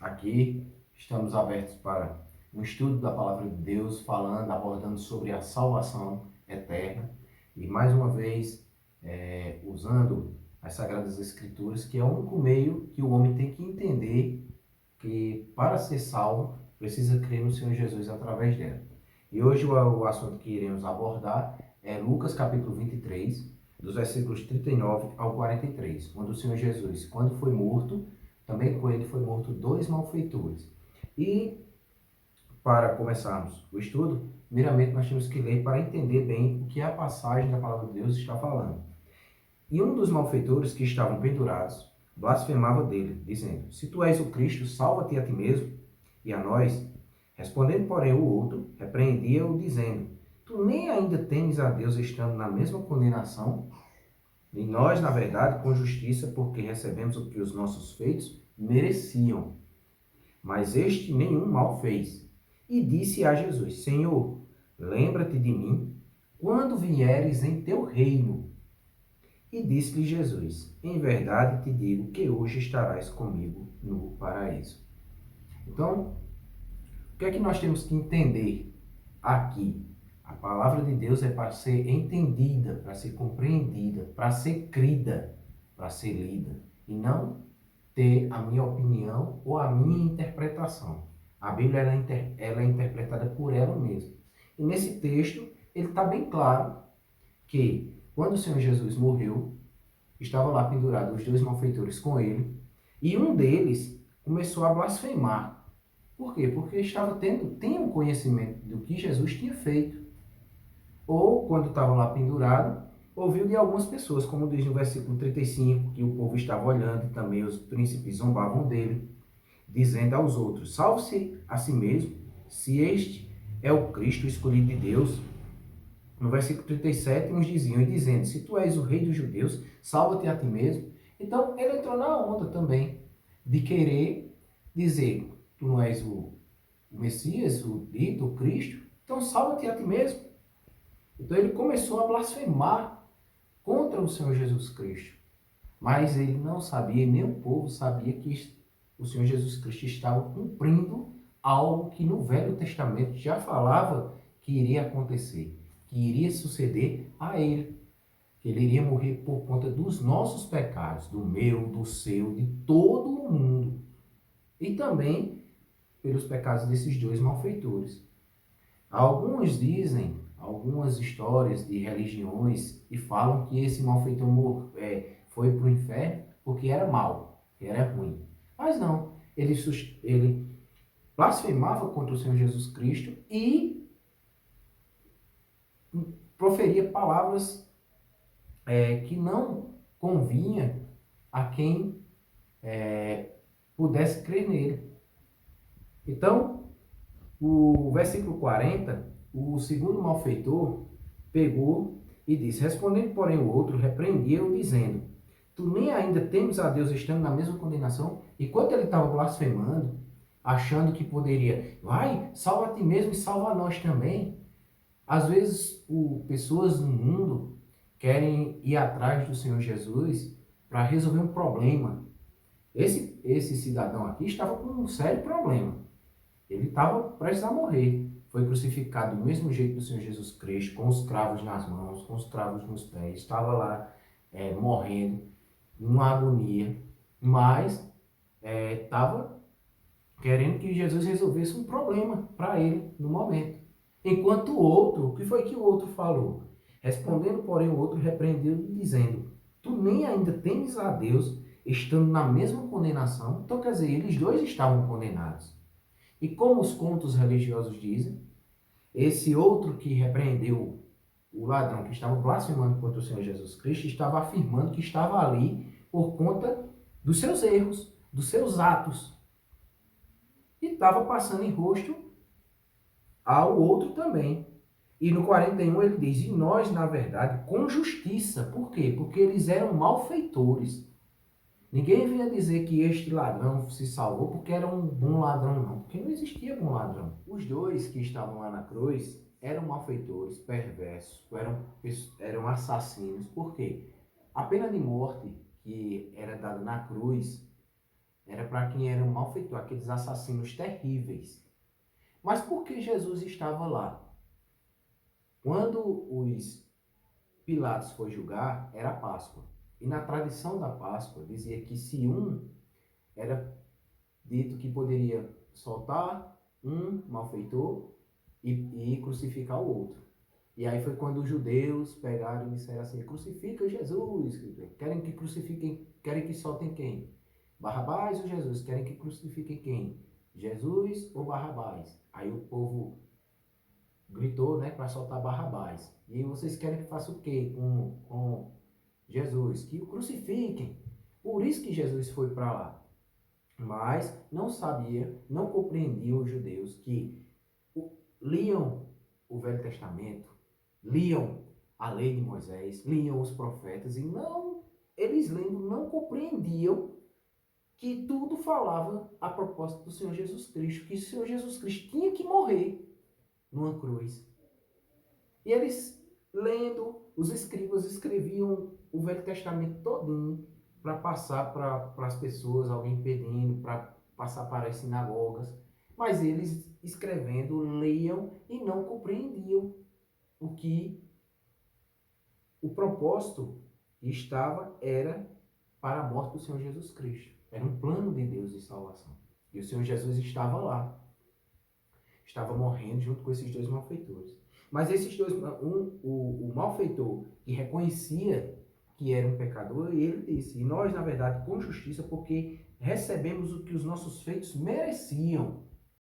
Aqui estamos abertos para um estudo da Palavra de Deus, abordando sobre a salvação eterna e mais uma vez usando as Sagradas Escrituras, que é o único meio que o homem tem que entender que para ser salvo precisa crer no Senhor Jesus através dela. E hoje o assunto que iremos abordar é Lucas capítulo 23, dos versículos 39 ao 43, onde o Senhor Jesus, quando foi morto, também com ele foi morto dois malfeitores. E para começarmos o estudo, primeiramente nós temos que ler para entender bem o que a passagem da palavra de Deus está falando. E um dos malfeitores que estavam pendurados blasfemava dele, dizendo: Se tu és o Cristo, salva-te a ti mesmo e a nós. Respondendo, porém, o outro, repreendia-o, dizendo: Tu nem ainda temes a Deus estando na mesma condenação? E nós, na verdade, com justiça, porque recebemos o que os nossos feitos mereciam. Mas este nenhum mal fez. E disse a Jesus: Senhor, lembra-te de mim quando vieres em teu reino. E disse-lhe Jesus: Em verdade te digo que hoje estarás comigo no paraíso. Então, o que é que nós temos que entender aqui? A palavra de Deus é para ser entendida, para ser compreendida, para ser crida, para ser lida. E não ter a minha opinião ou a minha interpretação. A Bíblia ela é interpretada por ela mesma. E nesse texto, ele está bem claro que quando o Senhor Jesus morreu, estavam lá pendurados os dois malfeitores com ele, e um deles começou a blasfemar. Por quê? Porque tinha um conhecimento do que Jesus tinha feito. Ou, quando estava lá pendurado, ouviu de algumas pessoas, como diz no versículo 35, que o povo estava olhando e também os príncipes zombavam dele, dizendo aos outros: Salve-se a si mesmo, se este é o Cristo escolhido de Deus. No versículo 37, uns diziam, e dizendo: Se tu és o rei dos judeus, salva-te a ti mesmo. Então, ele entrou na onda também de querer dizer: Tu não és o Messias, o dito, o Cristo, então salva-te a ti mesmo. Então, ele começou a blasfemar contra o Senhor Jesus Cristo. Mas ele não sabia, nem o povo sabia que o Senhor Jesus Cristo estava cumprindo algo que no Velho Testamento já falava que iria acontecer, que iria suceder a ele, que ele iria morrer por conta dos nossos pecados, do meu, do seu, de todo o mundo, e também pelos pecados desses dois malfeitores. Alguns dizem, algumas histórias de religiões, e falam que esse malfeitor foi para o inferno porque era mau, que era ruim. Mas não, ele blasfemava contra o Senhor Jesus Cristo e proferia palavras que não convinha a quem pudesse crer nele. Então, o versículo 40, o segundo malfeitor pegou e disse: Respondendo, porém, o outro, repreendia-o, dizendo: Tu nem ainda temes a Deus estando na mesma condenação? Enquanto ele estava blasfemando, achando que poderia, vai, salva a ti mesmo e salva a nós também. Às vezes, pessoas no mundo querem ir atrás do Senhor Jesus para resolver um problema. Esse cidadão aqui estava com um sério problema. Ele estava prestes a morrer. Foi crucificado do mesmo jeito do Senhor Jesus Cristo, com os cravos nas mãos, com os cravos nos pés. Estava lá morrendo, numa agonia, mas estava querendo que Jesus resolvesse um problema para ele no momento. Enquanto o outro, o que foi que o outro falou? Respondendo, porém, o outro repreendeu, dizendo: Tu nem ainda temes a Deus, estando na mesma condenação. Então, quer dizer, eles dois estavam condenados. E como os contos religiosos dizem, esse outro que repreendeu o ladrão que estava blasfemando contra o Senhor Jesus Cristo estava afirmando que estava ali por conta dos seus erros, dos seus atos. E estava passando em rosto ao outro também. E no 41 ele diz: E nós, na verdade, com justiça. Por quê? Porque eles eram malfeitores. Ninguém vinha dizer que este ladrão se salvou porque era um bom ladrão, não. Porque não existia bom ladrão. Os dois que estavam lá na cruz eram malfeitores, perversos, eram assassinos. Por quê? A pena de morte que era dada na cruz Era para quem era malfeitor, aqueles assassinos terríveis. Mas por que Jesus estava lá? Quando os Pilatos foi julgar, era Páscoa. E na tradição da Páscoa dizia que se era dito que poderia soltar um malfeitor e crucificar o outro. E aí foi quando os judeus pegaram e disseram assim: crucifica Jesus. Querem que crucifiquem, querem que soltem quem? Barrabás ou Jesus? Querem que crucifiquem quem? Jesus ou Barrabás? Aí o povo gritou, né, para soltar Barrabás. E vocês querem que faça o quê com Jesus? Que o crucifiquem. Por isso que Jesus foi para lá. Mas não sabia, não compreendiam os judeus que liam o Velho Testamento, liam a lei de Moisés, liam os profetas e não, eles lendo não compreendiam que tudo falava a propósito do Senhor Jesus Cristo, que o Senhor Jesus Cristo tinha que morrer numa cruz. E eles lendo, os escribas escreviam o Velho Testamento todinho para passar para as pessoas, alguém pedindo para passar para as sinagogas. Mas eles escrevendo, liam e não compreendiam o que o propósito que estava era para a morte do Senhor Jesus Cristo. Era um plano de Deus de salvação. E o Senhor Jesus estava lá. Estava morrendo junto com esses dois malfeitores. Mas esses dois, o malfeitor que reconhecia que era um pecador, ele disse: e nós, na verdade, com justiça, porque recebemos o que os nossos feitos mereciam.